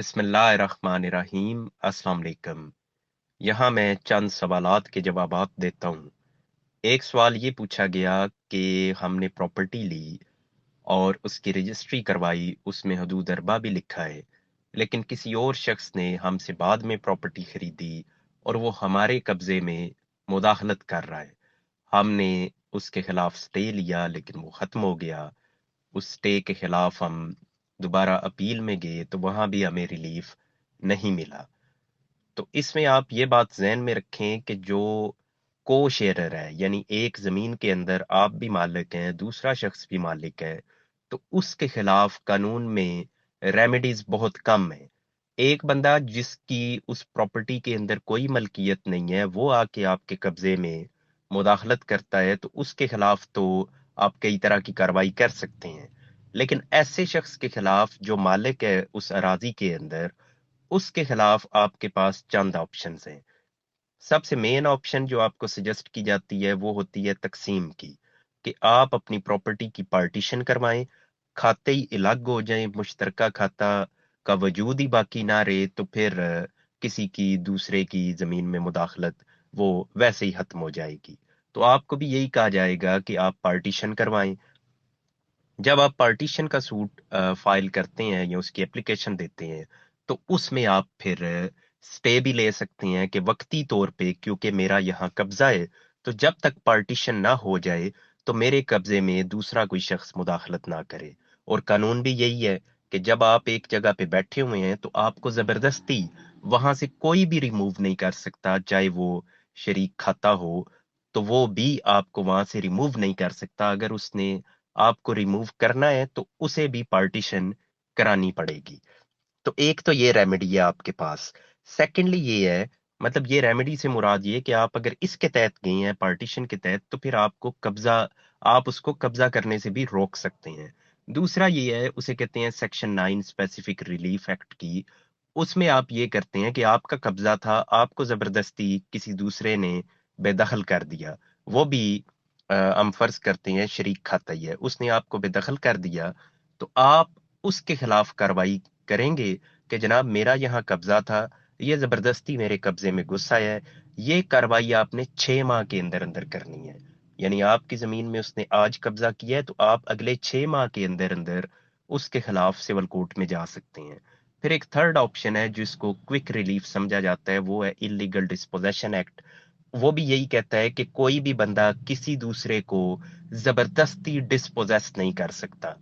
बिस्मिल्लाहिर्रहमानिर्रहीम। अस्सलाम वालेकुम। यहाँ मैं चंद सवालात के जवाबात देता हूँ। एक सवाल ये पूछा गया कि हमने प्रॉपर्टी ली और उसकी रजिस्ट्री करवाई, उसमें हदूद अरबा भी लिखा है, लेकिन किसी और शख्स ने हमसे बाद में प्रॉपर्टी खरीदी और वो हमारे कब्जे में मुदाखलत कर रहा है। हमने उसके खिलाफ स्टे लिया लेकिन वो ख़त्म हो गया। उस स्टे के खिलाफ हम दोबारा अपील में गए तो वहां भी हमें रिलीफ नहीं मिला। तो इसमें आप ये बात ज़हन में रखें कि जो को शेयरर है, यानी एक ज़मीन के अंदर आप भी मालिक हैं, दूसरा शख्स भी मालिक है, तो उसके खिलाफ कानून में रेमेडीज बहुत कम है। एक बंदा जिसकी उस प्रॉपर्टी के अंदर कोई मलकियत नहीं है, वो आके आपके कब्जे में मुदाखलत करता है, तो उसके खिलाफ तो आप कई तरह की कार्रवाई कर सकते हैं। लेकिन ऐसे शख्स के खिलाफ जो मालिक है उस अराजी के अंदर, उसके खिलाफ आपके पास चंद ऑप्शंस हैं। सबसे मेन ऑप्शन जो आपको सजेस्ट की जाती है वो होती है तकसीम की, कि आप अपनी प्रॉपर्टी की पार्टीशन करवाएं, खाते ही अलग हो जाएं, मुश्तरका खाता का वजूद ही बाकी ना रहे, तो फिर किसी की दूसरे की जमीन में मुदाखलत वो वैसे ही खत्म हो जाएगी। तो आपको भी यही कहा जाएगा कि आप पार्टीशन करवाएं। जब आप पार्टीशन का सूट फाइल करते हैं या उसकी एप्लीकेशन देते हैं, तो उसमें आप फिर स्टे भी ले सकते हैं कि वक्ती तौर पे क्योंकि मेरा यहाँ कब्जा है, तो जब तक पार्टीशन ना हो जाए तो मेरे कब्जे में दूसरा कोई शख्स मुदाखलत ना करे। और कानून भी यही है कि जब आप एक जगह पे बैठे हुए हैं तो आपको जबरदस्ती वहां से कोई भी रिमूव नहीं कर सकता, चाहे वो शरीक खाता हो, तो वो भी आपको वहां से रिमूव नहीं कर सकता। अगर उसने आपको रिमूव करना है तो उसे भी पार्टीशन करानी पड़ेगी। तो एक तो ये रेमेडी है आपके पास। सेकेंडली ये है, मतलब ये रेमेडी से मुराद ये कि आप अगर इसके तहत गए हैं पार्टीशन के तहत, तो फिर आपको कब्जा, आप उसको कब्जा करने से भी रोक सकते हैं। दूसरा ये है, उसे कहते हैं सेक्शन 9 स्पेसिफिक रिलीफ एक्ट की। उसमें आप ये करते हैं कि आपका कब्जा था, आपको जबरदस्ती किसी दूसरे ने बेदखल कर दिया। वो भी हम फर्ज करते हैं शरीक खाता ही है, उसने आपको बेदखल कर दिया, तो आप उसके खिलाफ कार्रवाई करेंगे कि जनाब मेरा यहाँ कब्जा था, ये जबरदस्ती मेरे कब्जे में घुस आया है। ये कार्रवाई आपने 6 माह के अंदर अंदर करनी है। यानी आपकी जमीन में उसने आज कब्जा किया है तो आप अगले 6 माह के अंदर अंदर उसके खिलाफ सिविल कोर्ट में जा सकते हैं। फिर एक थर्ड ऑप्शन है जिसको क्विक रिलीफ समझा जाता है, वो है इलीगल डिस्पोजेशन एक्ट। वो भी यही कहता है कि कोई भी बंदा किसी दूसरे को जबरदस्ती डिस्पोजेस नहीं कर सकता।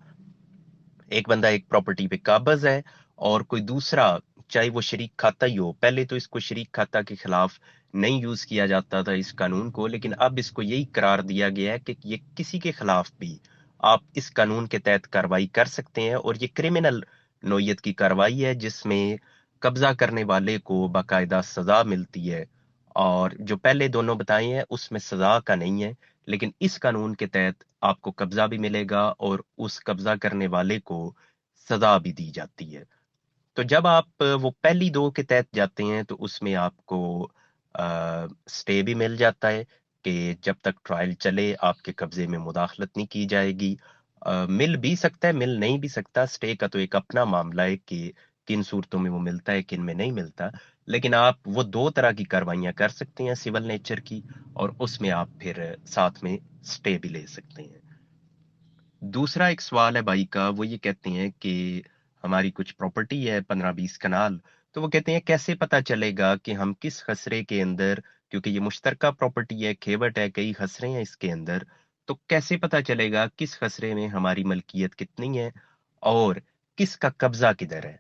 एक बंदा एक प्रॉपर्टी पे काबज है और कोई दूसरा, चाहे वो शरीक खाता ही हो, पहले तो इसको शरीक खाता के खिलाफ नहीं यूज किया जाता था इस कानून को, लेकिन अब इसको यही करार दिया गया है कि ये किसी के खिलाफ भी आप इस कानून के तहत कार्रवाई कर सकते हैं, और ये क्रिमिनल नोयत की कार्रवाई है जिसमें कब्जा करने वाले को बाकायदा सजा मिलती है। और जो पहले दोनों बताए हैं उसमें सजा का नहीं है, लेकिन इस कानून के तहत आपको कब्जा भी मिलेगा और उस कब्जा करने वाले को सजा भी दी जाती है। तो जब आप वो पहली दो के तहत जाते हैं तो उसमें आपको स्टे भी मिल जाता है कि जब तक ट्रायल चले आपके कब्जे में मुदाखलत नहीं की जाएगी। मिल भी सकता है, मिल नहीं भी सकता, स्टे का तो एक अपना मामला है कि किन सूरतों में वो मिलता है किन में नहीं मिलता। लेकिन आप वो दो तरह की कार्रवाइयां कर सकते हैं सिविल नेचर की, और उसमें आप फिर साथ में स्टे भी ले सकते हैं। दूसरा एक सवाल है भाई का, वो ये कहते हैं कि हमारी कुछ प्रॉपर्टी है 15-20 कनाल, तो वो कहते हैं कैसे पता चलेगा कि हम किस खसरे के अंदर, क्योंकि ये मुश्तरका प्रॉपर्टी है, खेवट है, कई खसरे हैं इसके अंदर, तो कैसे पता चलेगा किस खसरे में हमारी मलकियत कितनी है और किसका कब्जा किधर है।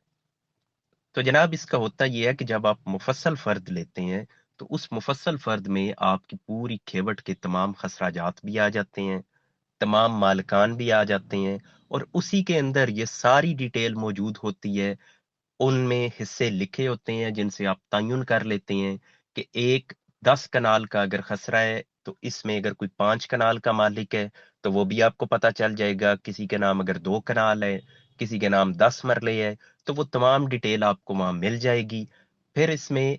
तो जनाब इसका होता यह है कि जब आप मुफस्सल फर्द लेते हैं तो उस मुफस्सल फर्द में आपकी पूरी खेवट के तमाम खसराजात भी आ जाते हैं, तमाम मालकान भी आ जाते हैं, और उसी के अंदर ये सारी डिटेल मौजूद होती है। उनमें हिस्से लिखे होते हैं जिनसे आप तयन कर लेते हैं कि एक 10 कनाल का अगर खसरा है तो इसमें अगर कोई 5 कनाल का मालिक है तो वो भी आपको पता चल जाएगा। किसी के नाम अगर 2 कनाल है, किसी के नाम 10 मरले है, तो वो तमाम डिटेल आपको वहां मिल जाएगी। फिर इसमें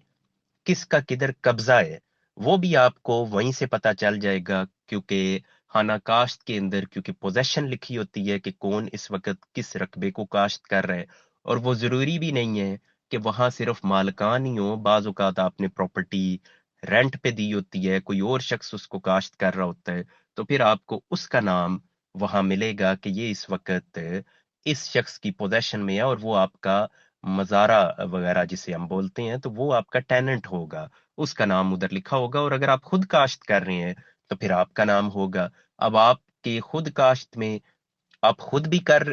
किसका किधर कब्जा है वो भी आपको वहीं से पता चल जाएगा, क्योंकि खाना काश्त के अंदर क्योंकि पोजेशन लिखी होती है कि कौन इस वक्त किस रकबे को काश्त कर रहा है, اور وہ ضروری بھی نہیں ہے کہ وہاں صرف مالکان ہی ہوں. بعض اوقات آپ نے پراپرٹی رینٹ پہ دی ہوتی ہے، کوئی اور شخص اس کو کاشت کر رہا ہوتا ہے، تو پھر آپ کو اس کا نام وہاں ملے گا کہ یہ اس وقت اس شخص کی پوزیشن میں ہے، اور وہ آپ کا مزارہ وغیرہ جسے ہم بولتے ہیں، تو وہ آپ کا ٹیننٹ ہوگا، اس کا نام ادھر لکھا ہوگا. اور اگر آپ خود کاشت کر رہے ہیں تو پھر آپ کا نام ہوگا. اب آپ کے خود کاشت میں آپ خود بھی کر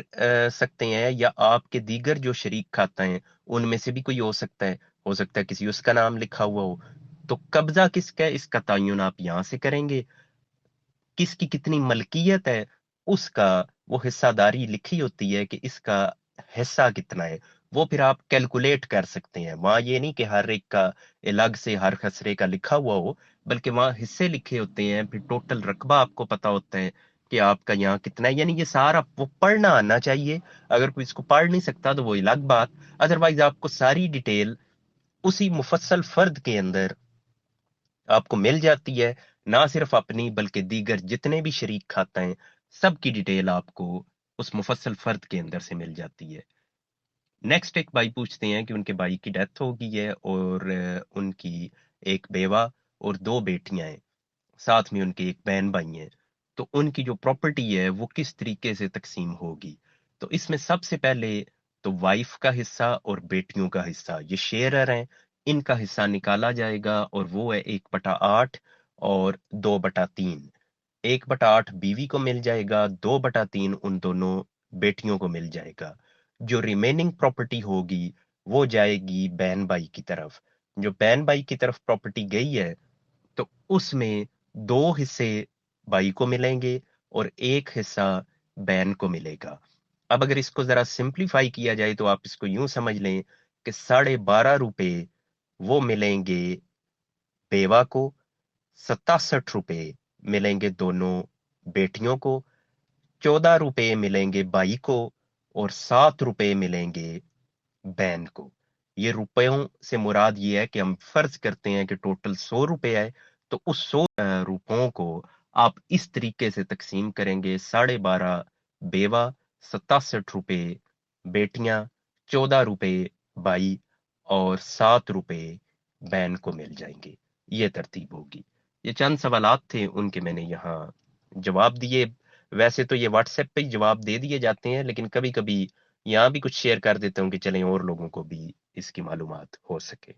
سکتے ہیں، یا آپ کے دیگر جو شریک کھاتے ہیں ان میں سے بھی کوئی ہو سکتا ہے کسی اس کا نام لکھا ہوا ہو. تو قبضہ کس کا ہے اس کا تعین آپ یہاں سے کریں گے. کس کی کتنی ملکیت ہے اس کا وہ حصہ داری لکھی ہوتی ہے کہ اس کا حصہ کتنا ہے، وہ پھر آپ کیلکولیٹ کر سکتے ہیں. وہاں یہ نہیں کہ ہر ایک کا الگ سے ہر خسرے کا لکھا ہوا ہو، بلکہ وہاں حصے لکھے ہوتے ہیں، پھر ٹوٹل رقبہ آپ کو پتا ہوتا ہے کہ آپ کا یہاں کتنا ہے. یعنی یہ سارا وہ پڑھنا آنا چاہیے. اگر کوئی اس کو پڑھ نہیں سکتا تو وہ الگ بات، ادروائز آپ کو ساری ڈیٹیل اسی مفصل فرد کے اندر آپ کو مل جاتی ہے. نہ صرف اپنی بلکہ دیگر جتنے بھی شریک کھاتے ہیں سب کی ڈیٹیل آپ کو اس مفصل فرد کے اندر سے مل جاتی ہے. نیکسٹ ایک بھائی پوچھتے ہیں کہ ان کے بھائی کی ڈیتھ ہو گئی ہے اور ان کی ایک بیوہ اور دو بیٹیاں ہیں، ساتھ میں ان کے ایک بہن بھائی ہیں، تو ان کی جو پراپرٹی ہے وہ کس طریقے سے تقسیم ہوگی. تو اس میں سب سے پہلے تو وائف کا حصہ اور بیٹیوں کا حصہ یہ شیئرر ہیں، ان کا حصہ نکالا جائے گا اور وہ ہے 1/8 اور 2/3. 1/8 بیوی کو مل جائے گا، 2/3 ان دونوں بیٹیوں کو مل جائے گا. جو ریمیننگ پراپرٹی ہوگی وہ جائے گی بہن بھائی کی طرف. جو بہن بھائی کی طرف پراپرٹی گئی ہے تو اس میں 2 حصے بھائی کو ملیں گے اور 1 حصہ بہن کو ملے گا. اب اگر اس کو ذرا سمپلیفائی کیا جائے تو آپ اس کو یوں سمجھ لیں کہ 12.5 روپے وہ ملیں گے بیوہ کو، 67 روپے ملیں گے دونوں بیٹیوں کو، 14 روپے ملیں گے بھائی کو، اور 7 روپے ملیں گے بہن کو. یہ روپیوں سے مراد یہ ہے کہ ہم فرض کرتے ہیں کہ ٹوٹل 100 روپے ہے، تو اس 100 روپوں کو آپ اس طریقے سے تقسیم کریں گے: 12.5 بیوہ، 67 روپے بیٹیاں، 14 روپے بھائی، اور 7 روپے بہن کو مل جائیں گے. یہ ترتیب ہوگی. یہ چند سوالات تھے، ان کے میں نے یہاں جواب دیے. ویسے تو یہ واٹس ایپ پہ ہی جواب دے دیے جاتے ہیں، لیکن کبھی کبھی یہاں بھی کچھ شیئر کر دیتا ہوں کہ چلیں اور لوگوں کو بھی اس کی معلومات ہو سکے.